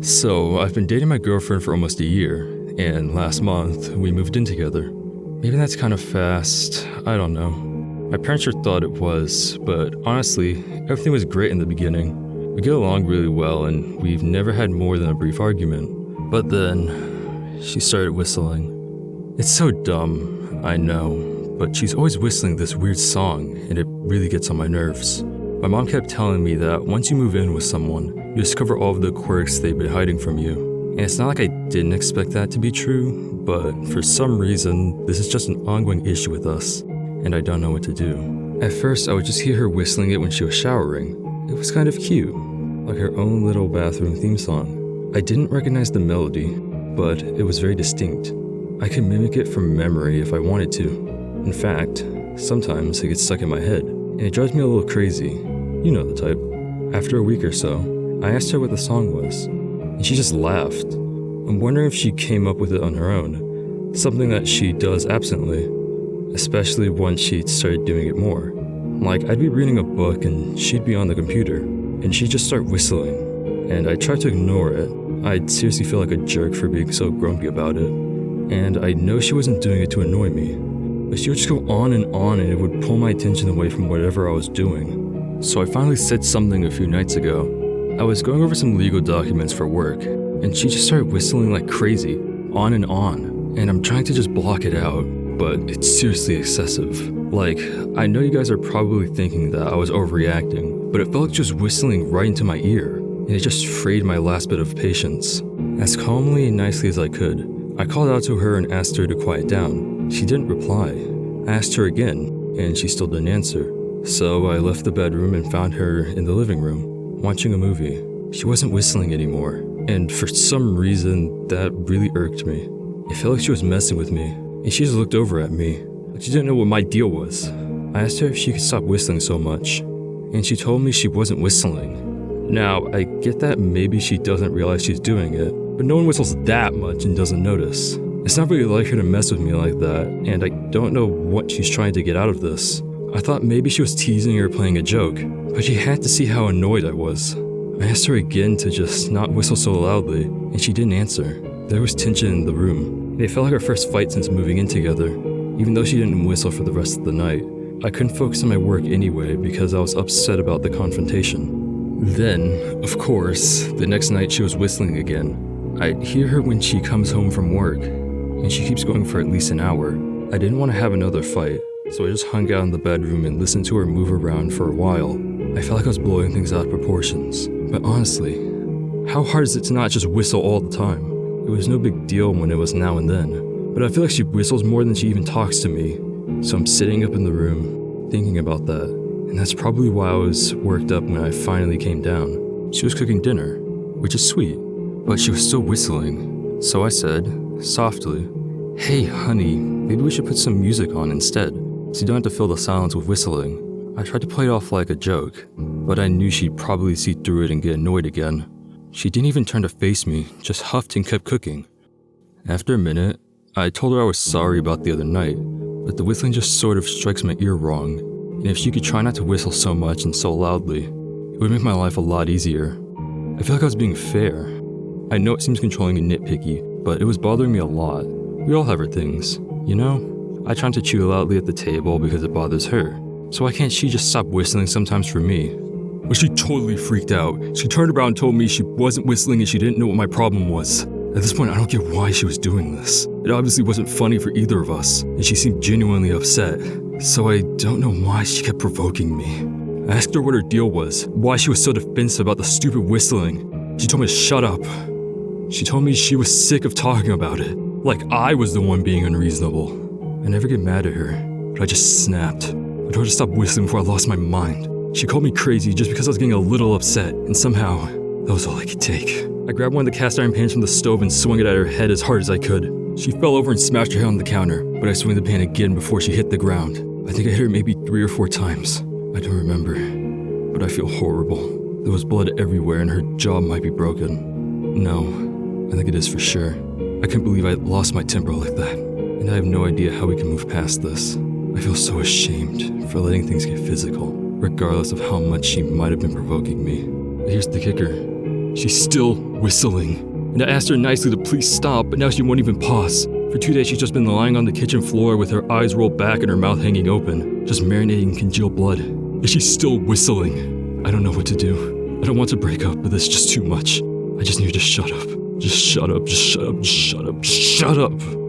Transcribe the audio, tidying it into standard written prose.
So, I've been dating my girlfriend for almost a year, and last month, we moved in together. Maybe that's kind of fast, I don't know. My parents sure thought it was, but honestly, everything was great in the beginning. We get along really well, and we've never had more than a brief argument. But then, she started whistling. It's so dumb, I know, but she's always whistling this weird song, and it really gets on my nerves. My mom kept telling me that once you move in with someone, you discover all of the quirks they've been hiding from you. And it's not like I didn't expect that to be true, but for some reason, this is just an ongoing issue with us, and I don't know what to do. At first, I would just hear her whistling it when she was showering. It was kind of cute, like her own little bathroom theme song. I didn't recognize the melody, but it was very distinct. I could mimic it from memory if I wanted to. In fact, sometimes it gets stuck in my head, and it drives me a little crazy. You know the type. After a week or so, I asked her what the song was, and she just laughed. I'm wondering if she came up with it on her own, something that she does absently, especially once she started doing it more. Like, I'd be reading a book and she'd be on the computer, and she'd just start whistling, and I tried to ignore it. I'd seriously feel like a jerk for being so grumpy about it, and I know she wasn't doing it to annoy me, but she would just go on, and it would pull my attention away from whatever I was doing. So I finally said something a few nights ago. I was going over some legal documents for work, and she just started whistling like crazy, on, and I'm trying to just block it out, but it's seriously excessive. Like, I know you guys are probably thinking that I was overreacting, but it felt like just whistling right into my ear, and it just frayed my last bit of patience. As calmly and nicely as I could, I called out to her and asked her to quiet down. She didn't reply. I asked her again, and she still didn't answer. So I left the bedroom and found her in the living room, watching a movie. She wasn't whistling anymore, and for some reason, that really irked me. It felt like she was messing with me, and she just looked over at me, like she didn't know what my deal was. I asked her if she could stop whistling so much, and she told me she wasn't whistling. Now, I get that maybe she doesn't realize she's doing it, but no one whistles that much and doesn't notice. It's not really like her to mess with me like that, and I don't know what she's trying to get out of this. I thought maybe she was teasing or playing a joke, but she had to see how annoyed I was. I asked her again to just not whistle so loudly, and she didn't answer. There was tension in the room, and it felt like our first fight since moving in together, even though she didn't whistle for the rest of the night. I couldn't focus on my work anyway because I was upset about the confrontation. Then, of course, the next night she was whistling again. I'd hear her when she comes home from work, and she keeps going for at least an hour. I didn't want to have another fight, so I just hung out in the bedroom and listened to her move around for a while. I felt like I was blowing things out of proportions. But honestly, how hard is it to not just whistle all the time? It was no big deal when it was now and then. But I feel like she whistles more than she even talks to me. So I'm sitting up in the room, thinking about that. And that's probably why I was worked up when I finally came down. She was cooking dinner, which is sweet, but she was still whistling. So I said, softly, "Hey honey, maybe we should put some music on instead, so you don't have to fill the silence with whistling." I tried to play it off like a joke, but I knew she'd probably see through it and get annoyed again. She didn't even turn to face me, just huffed and kept cooking. After a minute, I told her I was sorry about the other night, but the whistling just sort of strikes my ear wrong, and if she could try not to whistle so much and so loudly, it would make my life a lot easier. I feel like I was being fair. I know it seems controlling and nitpicky, but it was bothering me a lot. We all have our things, you know? I try not to chew loudly at the table because it bothers her. So why can't she just stop whistling sometimes for me? But she totally freaked out. She turned around and told me she wasn't whistling and she didn't know what my problem was. At this point, I don't get why she was doing this. It obviously wasn't funny for either of us, and she seemed genuinely upset. So I don't know why she kept provoking me. I asked her what her deal was, why she was so defensive about the stupid whistling. She told me to shut up. She told me she was sick of talking about it, like I was the one being unreasonable. I never get mad at her, but I just snapped. I told her to stop whistling before I lost my mind. She called me crazy just because I was getting a little upset, and somehow, that was all I could take. I grabbed one of the cast iron pans from the stove and swung it at her head as hard as I could. She fell over and smashed her head on the counter, but I swung the pan again before she hit the ground. I think I hit her maybe 3 or 4 times. I don't remember, but I feel horrible. There was blood everywhere and her jaw might be broken. No, I think it is for sure. I can't believe I lost my temper like that, and I have no idea how we can move past this. I feel so ashamed for letting things get physical, regardless of how much she might have been provoking me. But here's the kicker. She's still whistling. And I asked her nicely to please stop, but now she won't even pause. For 2 days she's just been lying on the kitchen floor with her eyes rolled back and her mouth hanging open, just marinating in congealed blood. And she's still whistling. I don't know what to do. I don't want to break up, but this is just too much. I just need her to shut up. Just shut up, just shut up, just shut up, just shut up.